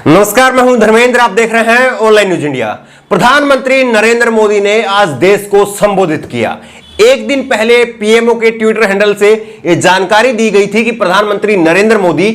नमस्कार, मैं हूं धर्मेंद्र। आप देख रहे हैं ऑनलाइन न्यूज इंडिया। प्रधानमंत्री नरेंद्र मोदी ने आज देश को संबोधित किया। एक दिन पहले पीएमओ के ट्विटर हैंडल से यह जानकारी दी गई थी कि प्रधानमंत्री नरेंद्र मोदी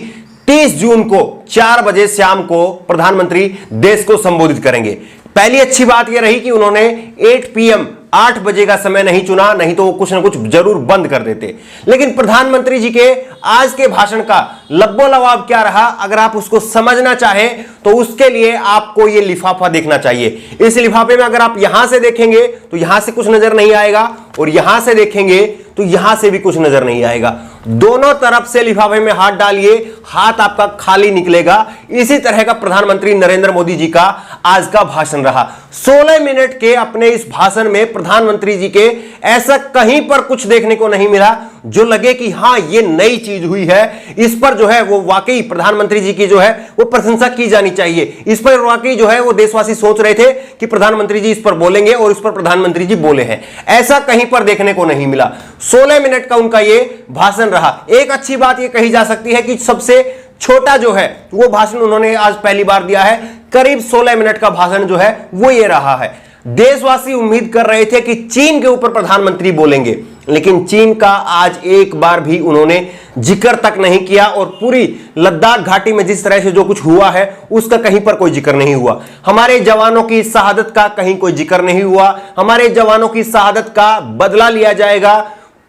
30 जून को 4 बजे शाम को प्रधानमंत्री देश को संबोधित करेंगे। पहली अच्छी बात यह रही कि उन्होंने 8 PM 8 बजे का समय नहीं चुना, नहीं तो वो कुछ ना कुछ जरूर बंद कर देते। लेकिन प्रधानमंत्री जी के आज के भाषण का लब्बो लवाब क्या रहा, अगर आप उसको समझना चाहें तो उसके लिए आपको ये लिफाफा देखना चाहिए। इस लिफाफे में अगर आप यहां से देखेंगे तो यहां से कुछ नजर नहीं आएगा और यहां से देखेंगे तो यहां से भी कुछ नजर नहीं आएगा। दोनों तरफ से लिफाफे में हाथ डालिए, हाथ आपका खाली निकलेगा। इसी तरह का प्रधानमंत्री नरेंद्र मोदी जी का आज का भाषण रहा। 16 मिनट के अपने इस भाषण में प्रधानमंत्री जी के ऐसा कहीं पर कुछ देखने को नहीं मिला जो लगे कि हां ये नई चीज हुई है। इस पर जो है वो वाकई प्रधानमंत्री जी की जो है वो प्रशंसा की जानी चाहिए। इस पर वाकई जो है वो देशवासी सोच रहे थे कि प्रधानमंत्री जी इस पर बोलेंगे और इस पर प्रधानमंत्री जी बोले हैं। ऐसा कहीं पर देखने को नहीं मिला। 16 मिनट का उनका ये भाषण रहा। एक अच्छी बात ये कही जा सकती है कि सबसे छोटा जो है वो भाषण उन्होंने आज पहली बार दिया है। करीब 16 मिनट का भाषण जो है वो ये रहा है। देशवासी उम्मीद कर रहे थे कि चीन के ऊपर प्रधानमंत्री बोलेंगे, लेकिन चीन का आज एक बार भी उन्होंने जिक्र तक नहीं किया और पूरी लद्दाख घाटी में जिस तरह से जो कुछ हुआ है उसका कहीं पर कोई जिक्र नहीं हुआ। हमारे जवानों की शहादत का कहीं कोई जिक्र नहीं हुआ। हमारे जवानों की शहादत का बदला लिया जाएगा,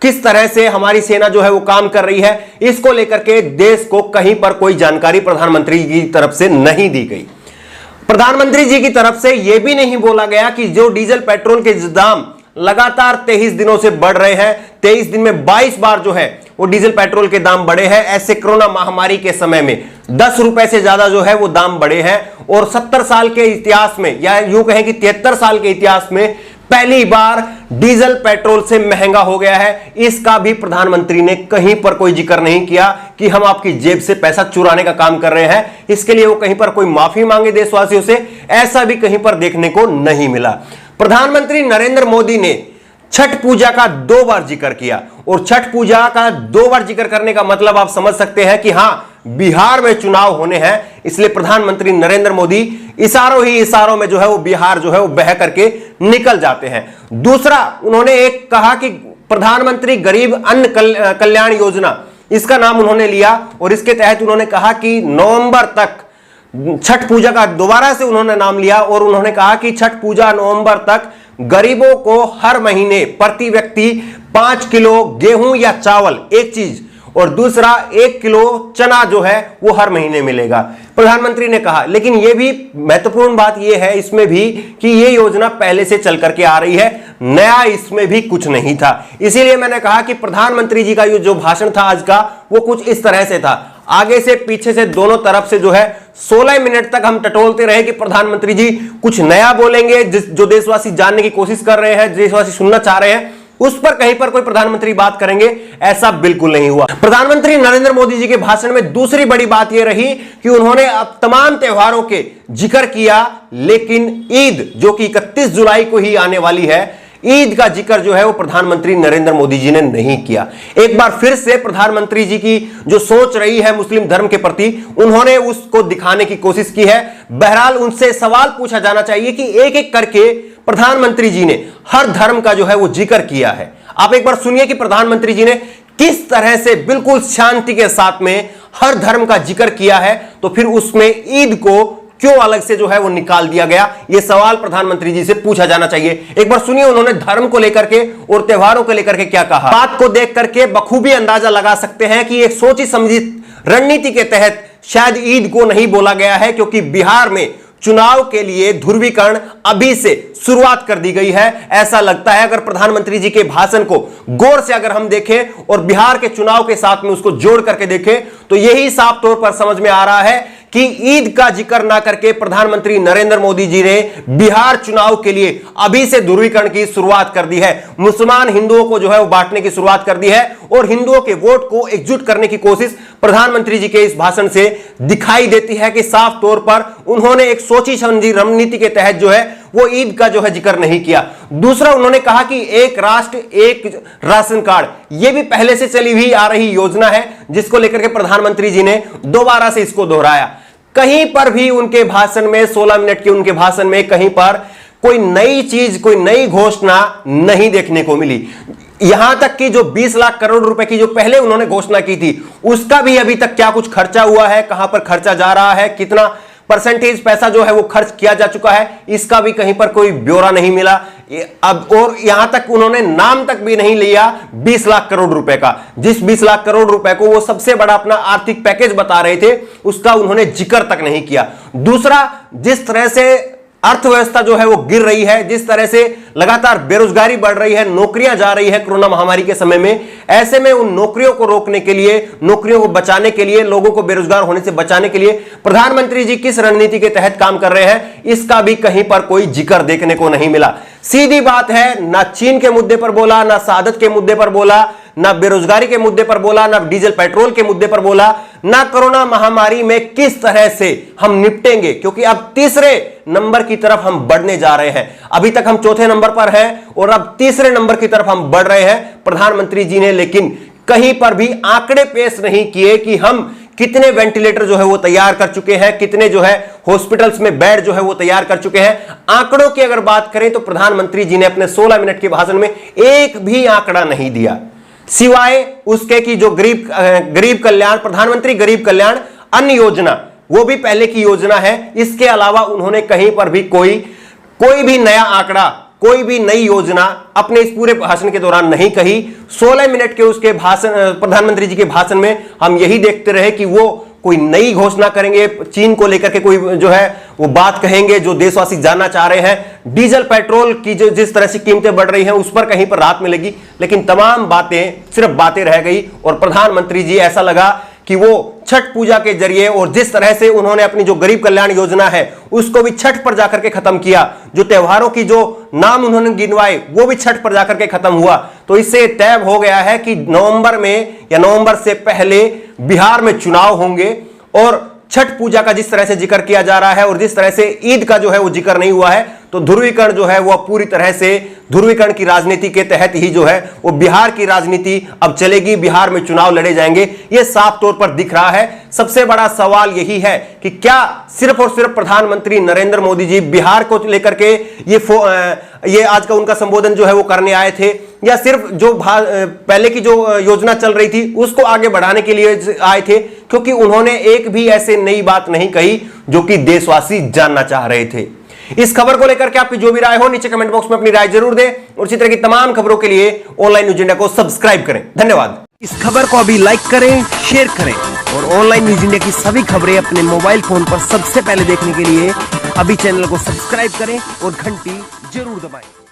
किस तरह से हमारी सेना जो है वो काम कर रही है, इसको लेकर के देश को कहीं पर कोई जानकारी प्रधानमंत्री की तरफ से नहीं दी गई। प्रधानमंत्री जी की तरफ से यह भी नहीं बोला गया कि जो डीजल पेट्रोल के दाम लगातार 23 दिनों से बढ़ रहे हैं, 23 दिन में 22 बार जो है वो डीजल पेट्रोल के दाम बढ़े हैं। ऐसे कोरोना महामारी के समय में 10 रुपए से ज्यादा जो है वो दाम बढ़े हैं और 70 साल के इतिहास में, या यूं कहें कि 73 साल के इतिहास में पहली बार डीजल पेट्रोल से महंगा हो गया है। इसका भी प्रधानमंत्री ने कहीं पर कोई जिक्र नहीं किया कि हम आपकी जेब से पैसा चुराने का काम कर रहे हैं। इसके लिए वो कहीं पर कोई माफी मांगे देशवासियों से, ऐसा भी कहीं पर देखने को नहीं मिला। प्रधानमंत्री नरेंद्र मोदी ने छठ पूजा का 2 बार जिक्र किया और छठ पूजा का 2 बार जिक्र करने का मतलब आप समझ सकते हैं कि हां, बिहार में चुनाव होने हैं, इसलिए प्रधानमंत्री नरेंद्र मोदी इशारों ही इशारों में जो है वो बिहार जो है वो बह करके निकल जाते हैं। दूसरा, उन्होंने एक कहा कि प्रधानमंत्री गरीब अन्न कल्याण योजना, इसका नाम उन्होंने लिया और इसके तहत उन्होंने कहा कि नवंबर तक छठ पूजा का दोबारा से उन्होंने नाम लिया और उन्होंने कहा कि छठ पूजा नवंबर तक गरीबों को हर महीने प्रति व्यक्ति 5 किलो गेहूं या चावल एक चीज और दूसरा 1 किलो चना जो है वो हर महीने मिलेगा, प्रधानमंत्री ने कहा। लेकिन यह भी महत्वपूर्ण बात यह है इसमें भी कि यह योजना पहले से चल करके आ रही है, नया इसमें भी कुछ नहीं था। इसीलिए मैंने कहा कि प्रधानमंत्री जी का जो भाषण था आज का वो कुछ इस तरह से था। आगे से पीछे से दोनों तरफ से जो है 16 मिनट तक हम टटोलते रहे कि प्रधानमंत्री जी कुछ नया बोलेंगे, जो देशवासी जानने की कोशिश कर रहे हैं, देशवासी सुनना चाह रहे हैं, उस पर कहीं पर कोई प्रधानमंत्री बात करेंगे, ऐसा बिल्कुल नहीं हुआ। प्रधानमंत्री नरेंद्र मोदी जी के भाषण में दूसरी बड़ी बात यह रही कि उन्होंने अब तमाम त्योहारों के जिक्र किया, लेकिन ईद जो कि 31 जुलाई को ही आने वाली है, ईद का जिक्र जो है वो प्रधानमंत्री नरेंद्र मोदी जी ने नहीं किया। एक बार फिर से प्रधानमंत्री जी की जो सोच रही है मुस्लिम धर्म के प्रति, उन्होंने उसको दिखाने की कोशिश की है। बहरहाल उनसे सवाल पूछा जाना चाहिए कि एक एक करके प्रधानमंत्री जी ने हर धर्म का जो है वो जिक्र किया है। आप एक बार सुनिए कि प्रधानमंत्री जी ने किस तरह से बिल्कुल शांति के साथ में हर धर्म का जिक्र किया है, तो फिर उसमें ईद को क्यों अलग से जो है वो निकाल दिया गया, यह सवाल प्रधानमंत्री जी से पूछा जाना चाहिए। एक बार सुनिए उन्होंने धर्म को लेकर के और त्योहारों को लेकर के क्या कहा। बात को देख करके बखूबी अंदाजा लगा सकते हैं कि एक सोची समझी रणनीति के तहत शायद ईद को नहीं बोला गया है, क्योंकि बिहार में चुनाव के लिए ध्रुवीकरण अभी से शुरुआत कर दी गई है। ऐसा लगता है अगर प्रधानमंत्री जी के भाषण को गौर से अगर हम देखें और बिहार के चुनाव के साथ में उसको जोड़ करके देखें तो यही साफ तौर पर समझ में आ रहा है कि ईद का जिक्र ना करके प्रधानमंत्री नरेंद्र मोदी जी ने बिहार चुनाव के लिए अभी से ध्रुवीकरण की शुरुआत कर दी है। मुसलमान हिंदुओं को जो है वो बांटने की शुरुआत कर दी है और हिंदुओं के वोट को एकजुट करने की कोशिश प्रधानमंत्री जी के इस भाषण से दिखाई देती है कि साफ तौर पर उन्होंने एक सोची समझी रणनीति के तहत जो है वो ईद का जो है जिक्र नहीं किया। दूसरा, उन्होंने कहा कि एक राष्ट्र एक राशन कार्ड, यह भी पहले से चली हुई आ रही योजना है जिसको लेकर के प्रधानमंत्री जी ने दोबारा से इसको दोहराया। कहीं पर भी उनके भाषण में 16 मिनट के उनके भाषण में कहीं पर कोई नई चीज, कोई नई घोषणा नहीं देखने को मिली। यहां तक कि जो 20 लाख करोड़ रुपए की जो पहले उन्होंने घोषणा की थी, उसका भी अभी तक क्या कुछ खर्चा हुआ है, कहां पर खर्चा जा रहा है, कितना परसेंटेज पैसा जो है वो खर्च किया जा चुका है, इसका भी कहीं पर कोई ब्यौरा नहीं मिला। अब और यहां तक उन्होंने नाम तक भी नहीं लिया 20 लाख करोड़ रुपए का। जिस 20 लाख करोड़ रुपए को वो सबसे बड़ा अपना आर्थिक पैकेज बता रहे थे, उसका उन्होंने जिक्र तक नहीं किया। दूसरा, जिस तरह से अर्थव्यवस्था जो है वो गिर रही है, जिस तरह से लगातार बेरोजगारी बढ़ रही है, नौकरियां जा रही है कोरोना महामारी के समय में, ऐसे में उन नौकरियों को रोकने के लिए, नौकरियों को बचाने के लिए, लोगों को बेरोजगार होने से बचाने के लिए प्रधानमंत्री जी किस रणनीति के तहत काम कर रहे हैं, इसका भी कहीं पर कोई जिक्र देखने को नहीं मिला। सीधी बात है, ना चीन के मुद्दे पर बोला, ना सादत के मुद्दे पर बोला, ना बेरोजगारी के मुद्दे पर बोला, ना डीजल पेट्रोल के मुद्दे पर बोला, ना कोरोना महामारी में किस तरह से हम निपटेंगे, क्योंकि अब तीसरे नंबर की तरफ हम बढ़ने जा रहे हैं। अभी तक हम चौथे नंबर पर हैं और अब तीसरे नंबर की तरफ हम बढ़ रहे हैं। प्रधानमंत्री जी ने लेकिन कहीं पर भी आंकड़े पेश नहीं किए कि हम कितने वेंटिलेटर जो है वो तैयार कर चुके हैं, कितने जो है हॉस्पिटल्स में बेड जो है वो तैयार कर चुके हैं। आंकड़ों की अगर बात करें तो प्रधानमंत्री जी ने अपने 16 मिनट के भाषण में एक भी आंकड़ा नहीं दिया, सिवाय उसके कि जो गरीब कल्याण, प्रधानमंत्री गरीब कल्याण अन्न योजना, वो भी पहले की योजना है। इसके अलावा उन्होंने कहीं पर भी कोई भी नया आंकड़ा, कोई भी नई योजना अपने इस पूरे भाषण के दौरान नहीं कही। 16 मिनट के उसके भाषण, प्रधानमंत्री जी के भाषण में हम यही देखते रहे कि वो कोई नई घोषणा करेंगे, चीन को लेकर के कोई जो है वो बात कहेंगे जो देशवासी जानना चाह रहे हैं। डीजल पेट्रोल की जो जिस तरह से कीमतें बढ़ रही हैं उस पर कहीं पर राहत मिलेगी, लेकिन तमाम बातें सिर्फ बातें रह गई। और प्रधानमंत्री जी ऐसा लगा कि वो छठ पूजा के जरिए और जिस तरह से उन्होंने अपनी जो गरीब कल्याण योजना है उसको भी छठ पर जाकर के खत्म किया, जो त्योहारों की जो नाम उन्होंने गिनवाए वो भी छठ पर जाकर के खत्म हुआ। तो इससे तय हो गया है कि नवंबर में या नवंबर से पहले बिहार में चुनाव होंगे। और छठ पूजा का जिस तरह से जिक्र किया जा रहा है और जिस तरह से ईद का जो है वो जिक्र नहीं हुआ है, तो ध्रुवीकरण जो है वो पूरी तरह से ध्रुवीकरण की राजनीति के तहत ही जो है वो बिहार की राजनीति अब चलेगी, बिहार में चुनाव लड़े जाएंगे, ये साफ तौर पर दिख रहा है। सबसे बड़ा सवाल यही है कि क्या सिर्फ और सिर्फ प्रधानमंत्री नरेंद्र मोदी जी बिहार को लेकर के ये आज का उनका संबोधन जो है वो करने आए थे, या सिर्फ जो पहले की जो योजना चल रही थी उसको आगे बढ़ाने के लिए आए थे, क्योंकि उन्होंने एक भी ऐसे नई बात नहीं कही जो कि देशवासी जानना चाह रहे थे। इस खबर को लेकर के आपकी जो भी राय हो नीचे कमेंट बॉक्स में अपनी राय जरूर दें और इसी तरह की तमाम खबरों के लिए ऑनलाइन न्यूज इंडिया को सब्सक्राइब करें। धन्यवाद। इस खबर को अभी लाइक करें, शेयर करें और ऑनलाइन न्यूज इंडिया की सभी खबरें अपने मोबाइल फोन पर सबसे पहले देखने के लिए अभी चैनल को सब्सक्राइब करें और घंटी जरूर दबाएं।